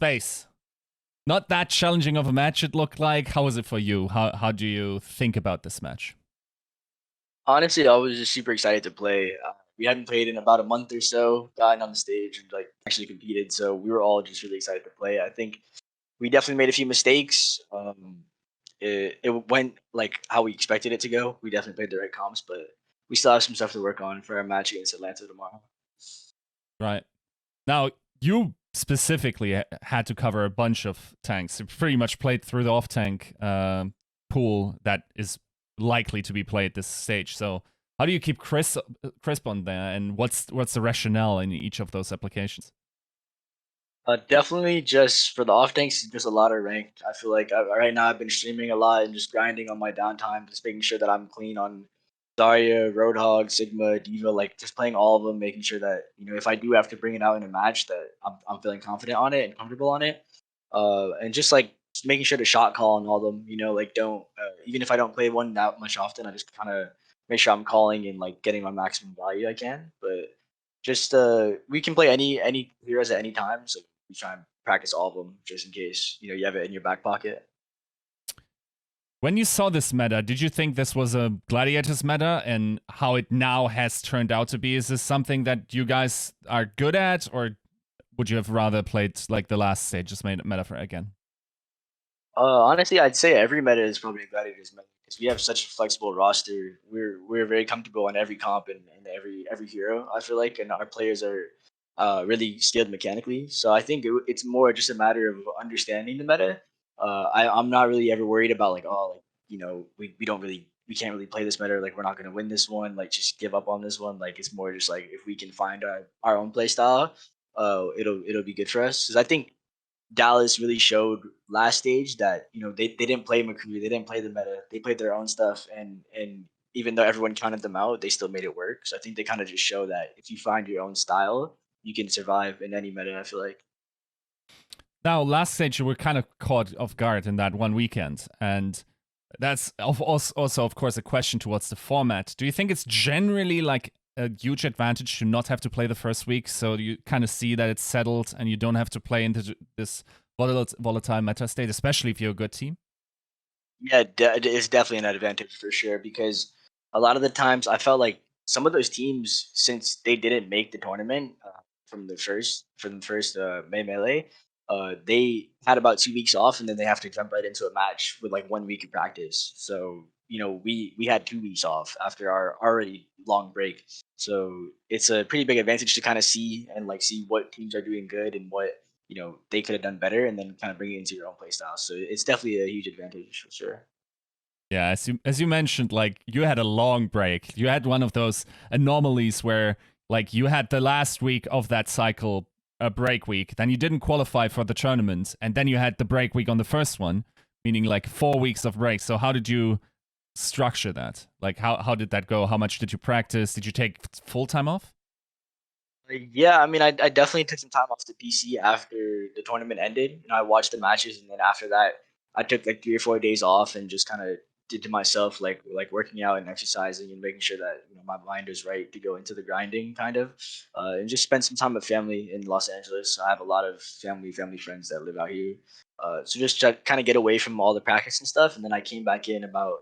space. Not that challenging of a match it looked like. How was it for you? How do you think about this match? Honestly, I was just super excited to play. We hadn't played in about a month or so, gotten on the stage and like actually competed. So we were all just really excited to play. I think we definitely made a few mistakes. It went like how we expected it to go. We definitely played the right comps, but we still have some stuff to work on for our match against Atlanta tomorrow. Right. Now, you specifically had to cover a bunch of tanks. You pretty much played through the off-tank pool that is likely to be played this stage. So how do you keep crisp on there, and what's the rationale in each of those applications? Definitely just for the off tanks, just a lot of ranked. I feel like right now I've been streaming a lot and just grinding on my downtime, just making sure that I'm clean on Zarya, Roadhog, Sigma, Diva, like just playing all of them, making sure that if I do have to bring it out in a match, that I'm feeling confident on it and comfortable on it. And just like just making sure to shot call on all of them. Like don't even if I don't play one that much often, I just kind of make sure I'm calling and like getting my maximum value I can. But just we can play any heroes at any time, so we try and practice all of them just in case you have it in your back pocket. When you saw this meta, did you think this was a Gladiators meta, and how it now has turned out to be? Is this something that you guys are good at, or would you have rather played like the last stage, just made meta for again? Honestly, I'd say every meta is probably a Gladiators meta because we have such a flexible roster. We're very comfortable on every comp and every hero. I feel like, and our players are really skilled mechanically. So I think it's more just a matter of understanding the meta. I'm not really ever worried about like we can't really play this meta, like we're not gonna win this one, like just give up on this one. Like it's more just like if we can find our own play style, it'll be good for us. Because I think Dallas really showed last stage that they didn't play McCree, they didn't play the meta, they played their own stuff, and even though everyone counted them out, they still made it work. So I think they kind of just show that if you find your own style, you can survive in any meta. I feel like. Now, last stage you were kind of caught off guard in that one weekend, and that's also, of course, a question towards the format. Do you think it's generally like a huge advantage to not have to play the first week, so you kind of see that it's settled and you don't have to play into this volatile meta state, especially if you're a good team? Yeah, it's definitely an advantage for sure because a lot of the times I felt like some of those teams, since they didn't make the tournament from the first May Melee, they had about 2 weeks off, and then they have to jump right into a match with like 1 week of practice. So we had 2 weeks off after our already long break. So it's a pretty big advantage to kind of see and like see what teams are doing good and what they could have done better, and then kind of bring it into your own play style. So it's definitely a huge advantage for sure. Yeah, as you mentioned, like you had a long break. You had one of those anomalies where like you had the last week of that cycle a break week, then you didn't qualify for the tournament, and then you had the break week on the first one, meaning like 4 weeks of break. So how did you structure that? Like how did that go? How much did you practice? Did you take full time off? Yeah, I mean, I definitely took some time off the PC after the tournament ended. I watched the matches, and then after that, I took like 3 or 4 days off and just kind of did to myself like working out and exercising and making sure that my mind was right to go into the grinding kind of, and just spend some time with family in Los Angeles. I have a lot of family friends that live out here, so just to kind of get away from all the practice and stuff. And then I came back in about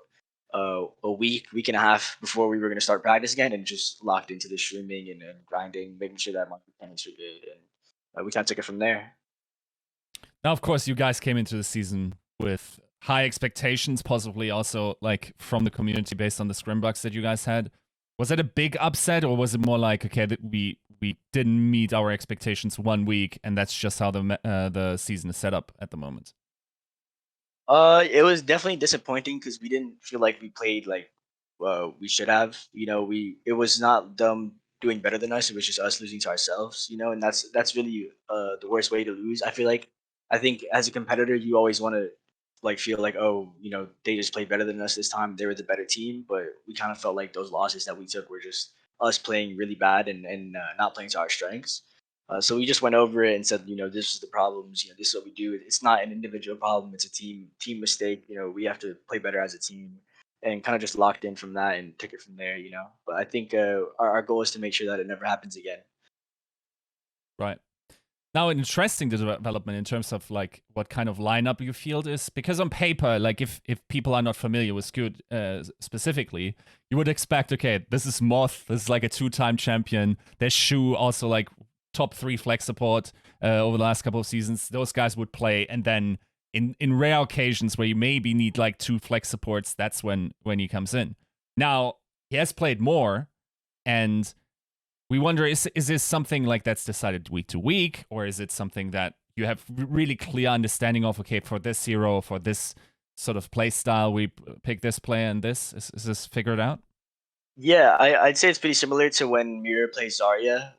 a week and a half before we were going to start practice again, and just locked into the streaming and grinding, making sure that my mechanics were good, and we kind of took it from there. Now, of course, you guys came into the season with high expectations, possibly also like from the community based on the scrimbucks that you guys had. Was it a big upset, or was it more like, okay, that we didn't meet our expectations 1 week, and that's just how the season is set up at the moment? It was definitely disappointing because we didn't feel like we played like we should have. It was not them doing better than us. It was just us losing to ourselves. And that's really the worst way to lose. I feel like I think as a competitor, you always want to like feel like, oh, they just played better than us this time. They were the better team, but we kind of felt like those losses that we took were just us playing really bad and not playing to our strengths. So we just went over it and said, this is the problems. This is what we do. It's not an individual problem. It's a team mistake. We have to play better as a team, and kind of just locked in from that and took it from there. But I think our goal is to make sure that it never happens again. Right. Now, an interesting development in terms of like what kind of lineup you field is, because on paper, like if people are not familiar with Skewed specifically, you would expect, okay, this is Moth, this is like a 2-time champion. There's Shu, also like top 3 flex support over the last couple of seasons. Those guys would play, and then in rare occasions where you maybe need like 2 flex supports, that's when he comes in. Now he has played more, and we wonder, is this something like that's decided week to week, or is it something that you have really clear understanding of, okay, for this hero, for this sort of play style, we pick this player and this? Is this figured out? Yeah, I'd say it's pretty similar to when Mirror plays Zarya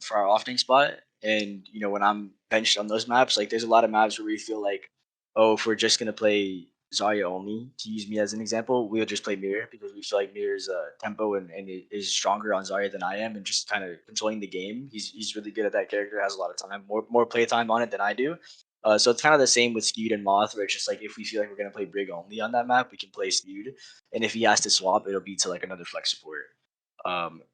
for our offing spot. And, when I'm benched on those maps, like there's a lot of maps where we feel like, oh, if we're just going to play Zarya only, to use me as an example, we'll just play Mirror because we feel like Mirror's tempo and is stronger on Zarya than I am and just kind of controlling the game. He's really good at that character, has a lot of time, more play time on it than I do. So it's kind of the same with Skewed and Moth, where it's just like if we feel like we're going to play Brig only on that map, we can play Skewed, and if he has to swap, it'll be to like another flex support.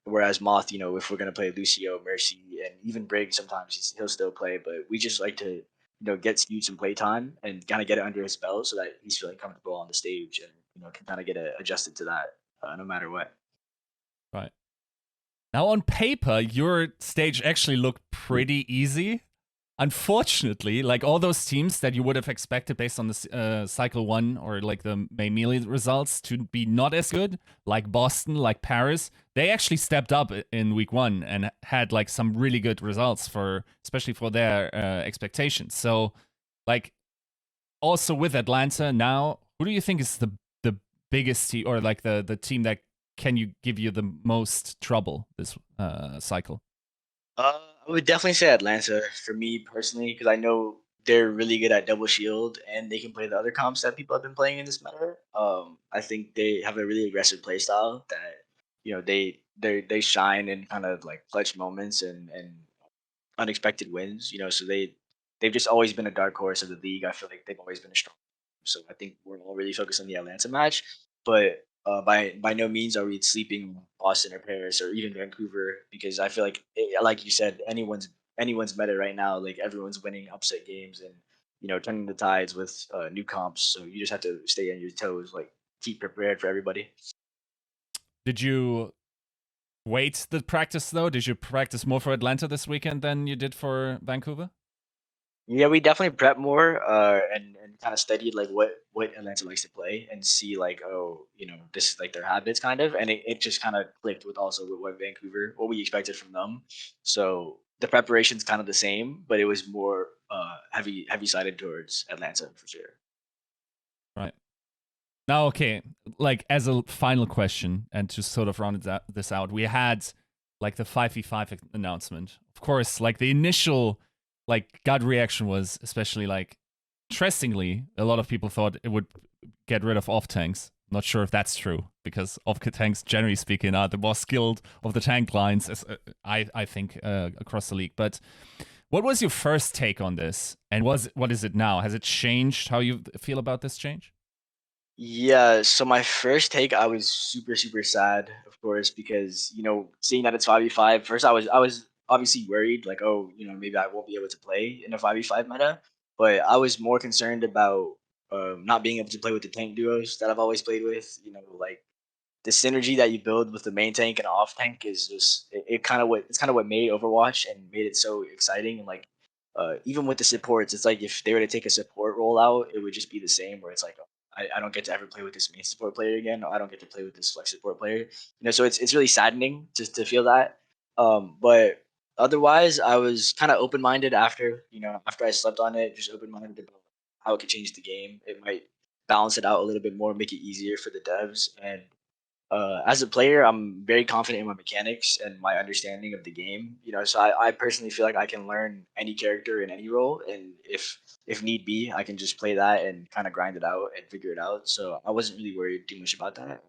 Whereas Moth, if we're gonna play Lucio, Mercy, and even Brig, sometimes he'll still play. But we just like to, get Skewed some play time and kind of get it under his belt so that he's feeling comfortable on the stage and can kind of get adjusted to that no matter what. Right. Now, on paper, your stage actually looked pretty easy. Unfortunately, like all those teams that you would have expected based on the cycle 1 or like the May melee results to be not as good, like Boston, like Paris, they actually stepped up in week 1 and had like some really good results especially for their expectations. So, like, also with Atlanta now, who do you think is the biggest team, or like the team that can give you the most trouble this cycle? I would definitely say Atlanta for me personally because I know they're really good at double shield and they can play the other comps that people have been playing in this meta. I think they have a really aggressive play style that they shine in kind of like clutch moments and unexpected wins. So they've just always been a dark horse of the league. I feel like they've always been a strong. So I think we're all really focused on the Atlanta match, but by no means are we sleeping Boston or Paris or even Vancouver because I feel like like you said, anyone's meta right now. Like everyone's winning upset games and turning the tides with new comps. So you just have to stay on your toes, like keep prepared for everybody. Did you wait the practice though? Did you practice more for Atlanta this weekend than you did for Vancouver? Yeah, we definitely prep more and kind of studied like what Atlanta likes to play and see like, oh, this is like their habits kind of, and it just kind of clicked with also with what we expected from them. So the preparation's kind of the same, but it was more heavy sided towards Atlanta for sure. Right. Now, okay, like as a final question, and to sort of round this out, we had like the 5v5 announcement. Of course, like the initial like gut reaction was, especially like interestingly, a lot of people thought it would get rid of Offtanks. Not sure if that's true, because Offtanks, generally speaking, are the more skilled of the tank lines, I think, across the league. But what was your first take on this, and what is it now? Has it changed how you feel about this change? Yeah, so my first take, I was super, super sad, of course, because seeing that it's 5v5, first I was obviously worried, like, oh, maybe I won't be able to play in a 5v5 meta, but I was more concerned about not being able to play with the tank duos that I've always played with. Like the synergy that you build with the main tank and off tank is just it's kind of what made Overwatch and made it so exciting. And like even with the supports, it's like if they were to take a support rollout, it would just be the same. Where it's like I don't get to ever play with this main support player again. Or I don't get to play with this flex support player. So it's really saddening just to feel that. But otherwise, I was kind of open minded after I slept on it, just open minded about how it could change the game. It might balance it out a little bit more, make it easier for the devs, and as a player, I'm very confident in my mechanics and my understanding of the game. So I personally feel like I can learn any character in any role, and if need be, I can just play that and kind of grind it out and figure it out. So I wasn't really worried too much about that.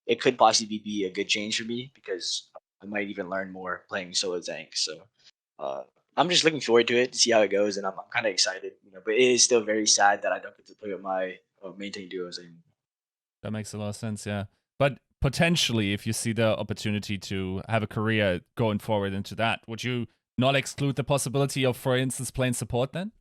It could possibly be a good change for me because I might even learn more playing solo tank. So uh, I'm just looking forward to it to see how it goes, and I'm kind of excited. But it is still very sad that I don't get to play with my main tank duos anymore. That makes a lot of sense, yeah. But potentially, if you see the opportunity to have a career going forward into that, would you not exclude the possibility of, for instance, playing support then?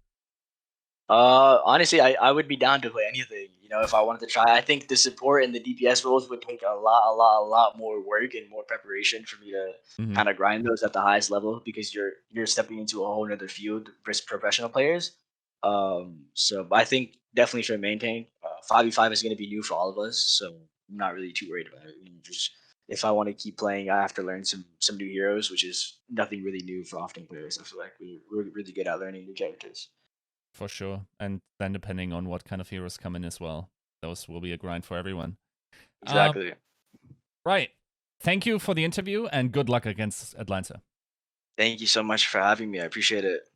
Honestly, I would be down to play anything. You know, if I wanted to try, I think the support and the DPS roles would take a lot more work and more preparation for me to Mm-hmm. kind of grind those at the highest level because you're stepping into a whole other field versus professional players. So I think definitely should maintain. 5v5 is going to be new for all of us, so I'm not really too worried about it. You know, just if I want to keep playing, I have to learn some new heroes, which is nothing really new for often players. I feel like we're really good at learning new characters. For sure. And then depending on what kind of heroes come in as well, those will be a grind for everyone. Exactly. Right. Thank you for the interview and good luck against Atlanta. Thank you so much for having me. I appreciate it.